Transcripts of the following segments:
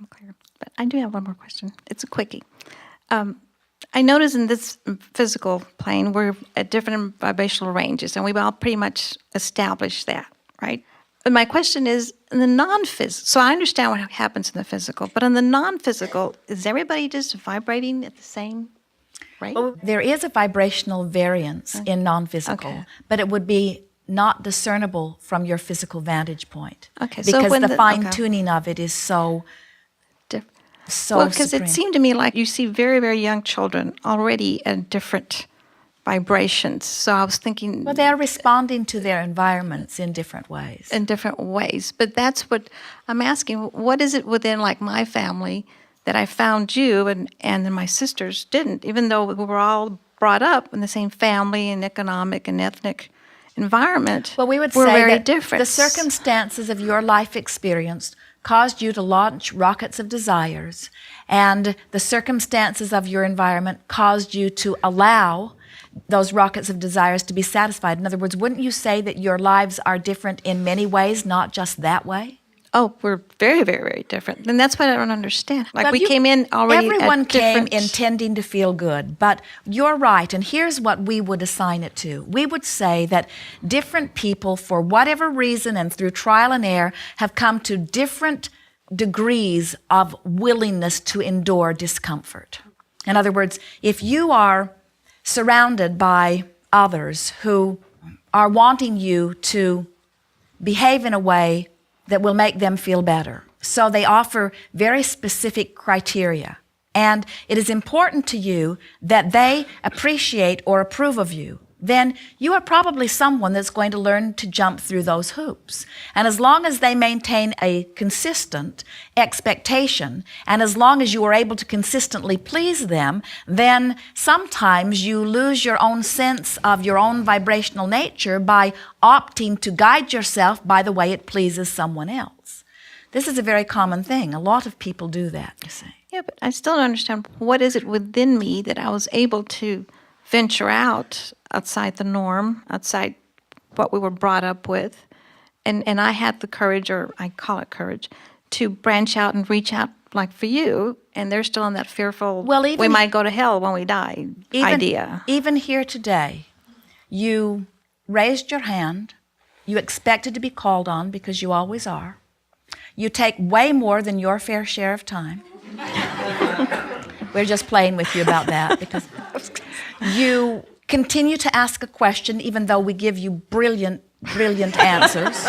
I'm clear. But I do have one more question. It's a quickie. I notice in this physical plane, we're at different vibrational ranges, and we've all pretty much established that, right? But my question is, in the non-physical, so I understand what happens in the physical, but in the non-physical, is everybody just vibrating at the same rate? Well, there is a vibrational variance in non-physical, but it would be not discernible from your physical vantage point. Okay, so because when the fine-tuning of it is so well, because supreme. it seemed to me like you see very, very young children already at different vibrations. So I was thinking... Well, they're responding to their environments in different ways. In different ways. But that's what I'm asking. What is it within, like, my family that I found you and then my sisters didn't, even though we were all brought up in the same family and economic and ethnic environment? Well, we would we're say very that different. The circumstances of your life experience caused you to launch rockets of desires, and the circumstances of your environment caused you to allow those rockets of desires to be satisfied. In other words, wouldn't you say that your lives are different in many ways, not just that way? Oh, we're very, very, very different. And that's what I don't understand. Like, well, we came in already Everyone at came different... intending to feel good, but you're right, and here's what we would assign it to. We would say that different people, for whatever reason and through trial and error, have come to different degrees of willingness to endure discomfort. In other words, if you are surrounded by others who are wanting you to behave in a way that will make them feel better. So they offer very specific criteria. And it is important to you that they appreciate or approve of you. Then you are probably someone that's going to learn to jump through those hoops. And as long as they maintain a consistent expectation, and as long as you are able to consistently please them, then sometimes you lose your own sense of your own vibrational nature by opting to guide yourself by the way it pleases someone else. This is a very common thing. A lot of people do that, you see. Yeah, but I still don't understand, what is it within me that I was able to venture outside the norm, outside what we were brought up with. And I had the courage, or I call it courage, to branch out and reach out, like for you, and they're still in that fearful, we might go to hell when we die idea. Even here today, you raised your hand, you expected to be called on because you always are. You take way more than your fair share of time. We're just playing with you about that because you continue to ask a question even though we give you brilliant, brilliant answers.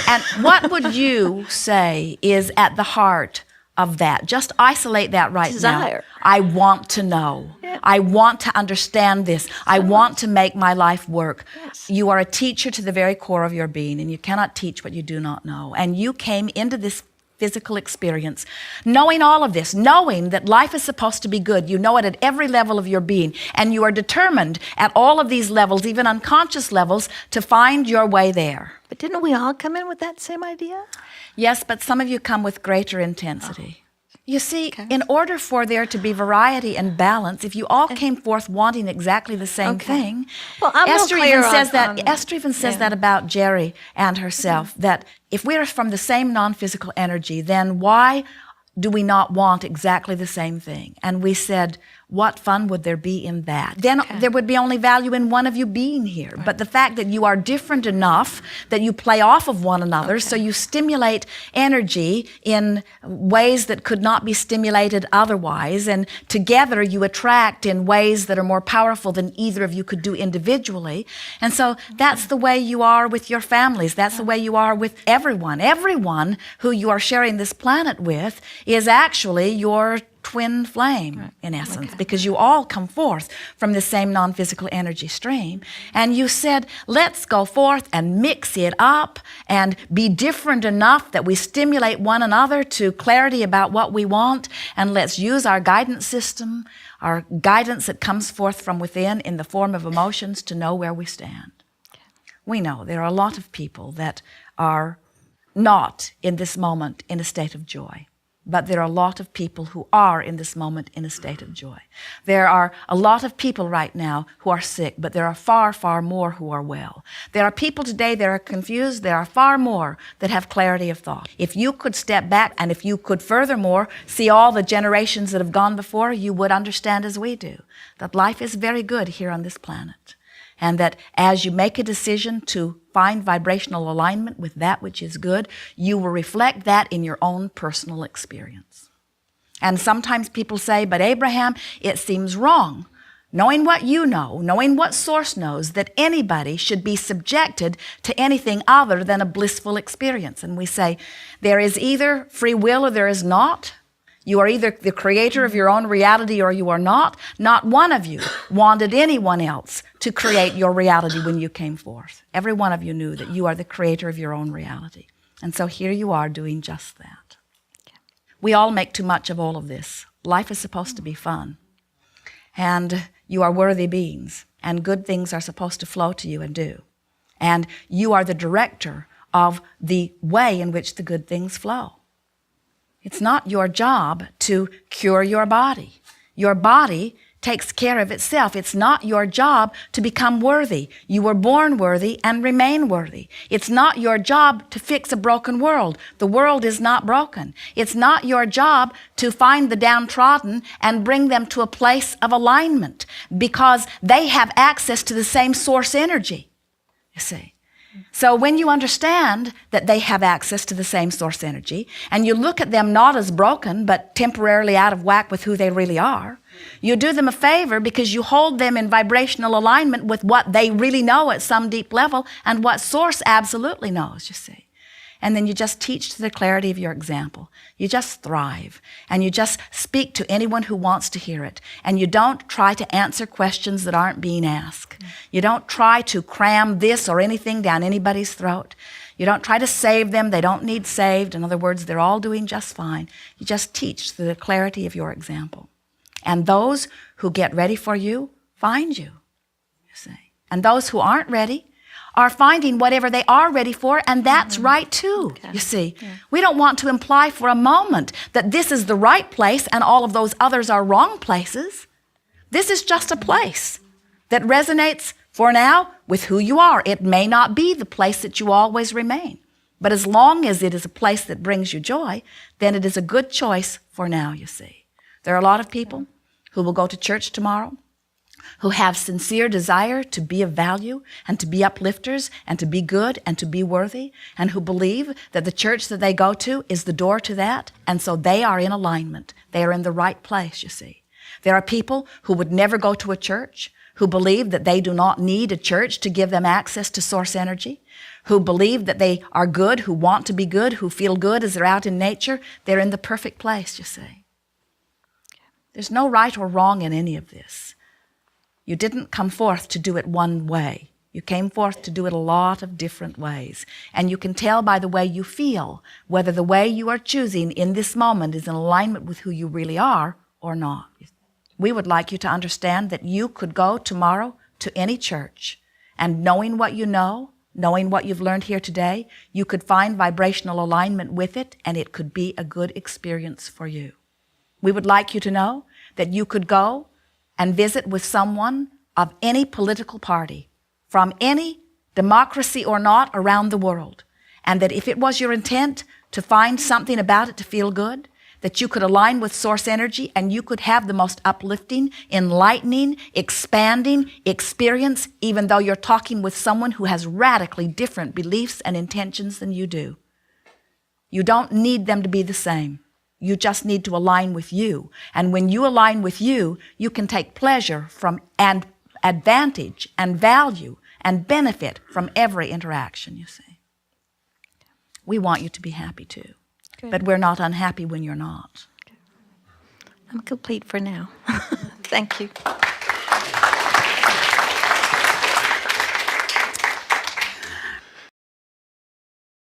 And what would you say is at the heart of that? Just isolate that right Desire. now. I want to know. Yeah. I want to understand this. I want to make my life work. Yes. You are a teacher to the very core of your being, and you cannot teach what you do not know. And you came into this physical experience, knowing all of this, knowing that life is supposed to be good. You know it at every level of your being, and you are determined at all of these levels, even unconscious levels, to find your way there. But didn't we all come in with that same idea? Yes, but some of you come with greater intensity. You see, in order for there to be variety and balance, if you all came forth wanting exactly the same thing, well, I'm Esther clear even says on, that. Esther even says that about Jerry and herself. That if we are from the same non-physical energy, then why do we not want exactly the same thing? And we said, what fun would there be in that? Then there would be only value in one of you being here. Right. But the fact that you are different enough that you play off of one another, so you stimulate energy in ways that could not be stimulated otherwise, and together you attract in ways that are more powerful than either of you could do individually. And so that's the way you are with your families. That's the way you are with everyone. Everyone who you are sharing this planet with is actually your twin flame, in essence, because you all come forth from the same non-physical energy stream. And you said, let's go forth and mix it up and be different enough that we stimulate one another to clarity about what we want, and let's use our guidance system, our guidance that comes forth from within in the form of emotions, to know where we stand. We know there are a lot of people that are not in this moment in a state of joy. but there are a lot of people who are in this moment in a state of joy. There are a lot of people right now who are sick, but there are far, far more who are well. There are people today that are confused. There are far more that have clarity of thought. If you could step back and if you could furthermore see all the generations that have gone before, you would understand as we do that life is very good here on this planet. And that as you make a decision to find vibrational alignment with that which is good, you will reflect that in your own personal experience. And sometimes people say, but Abraham, it seems wrong, knowing what you know, knowing what Source knows, that anybody should be subjected to anything other than a blissful experience. And we say, there is either free will or there is not. You are either the creator of your own reality or you are not. Not one of you wanted anyone else to create your reality when you came forth. Every one of you knew that you are the creator of your own reality. And so here you are doing just that. We all make too much of all of this. Life is supposed to be fun. And you are worthy beings. And good things are supposed to flow to you and do. And you are the director of the way in which the good things flow. It's not your job to cure your body. Your body takes care of itself. It's not your job to become worthy. You were born worthy and remain worthy. It's not your job to fix a broken world. The world is not broken. It's not your job to find the downtrodden and bring them to a place of alignment because they have access to the same source energy, you see. So when you understand that they have access to the same source energy, and you look at them not as broken, but temporarily out of whack with who they really are, you do them a favor because you hold them in vibrational alignment with what they really know at some deep level and what Source absolutely knows, you see. And then you just teach to the clarity of your example. You just thrive, and you just speak to anyone who wants to hear it. And you don't try to answer questions that aren't being asked. You don't try to cram this or anything down anybody's throat. You don't try to save them. They don't need saved. In other words, they're all doing just fine. You just teach to the clarity of your example. And those who get ready for you, find you see. And those who aren't ready, are finding whatever they are ready for, and that's right too, okay. You see. Yeah. We don't want to imply for a moment that this is the right place and all of those others are wrong places. This is just a place that resonates for now with who you are. It may not be the place that you always remain, but as long as it is a place that brings you joy, then it is a good choice for now, you see. There are a lot of people who will go to church tomorrow who have sincere desire to be of value and to be uplifters and to be good and to be worthy, and who believe that the church that they go to is the door to that, and so they are in alignment. They are in the right place, you see. There are people who would never go to a church, who believe that they do not need a church to give them access to source energy, who believe that they are good, who want to be good, who feel good as they're out in nature. They're in the perfect place, you see. There's no right or wrong in any of this. You didn't come forth to do it one way. You came forth to do it a lot of different ways. And you can tell by the way you feel whether the way you are choosing in this moment is in alignment with who you really are or not. We would like you to understand that you could go tomorrow to any church, and knowing what you know, knowing what you've learned here today, you could find vibrational alignment with it, and it could be a good experience for you. We would like you to know that you could go and visit with someone of any political party, from any democracy or not around the world, and that if it was your intent to find something about it to feel good, that you could align with source energy and you could have the most uplifting, enlightening, expanding experience, even though you're talking with someone who has radically different beliefs and intentions than you do. You don't need them to be the same. You just need to align with you. And when you align with you, you can take pleasure from and advantage and value and benefit from every interaction, you see. We want you to be happy too. Good. But we're not unhappy when you're not. I'm complete for now. Thank you.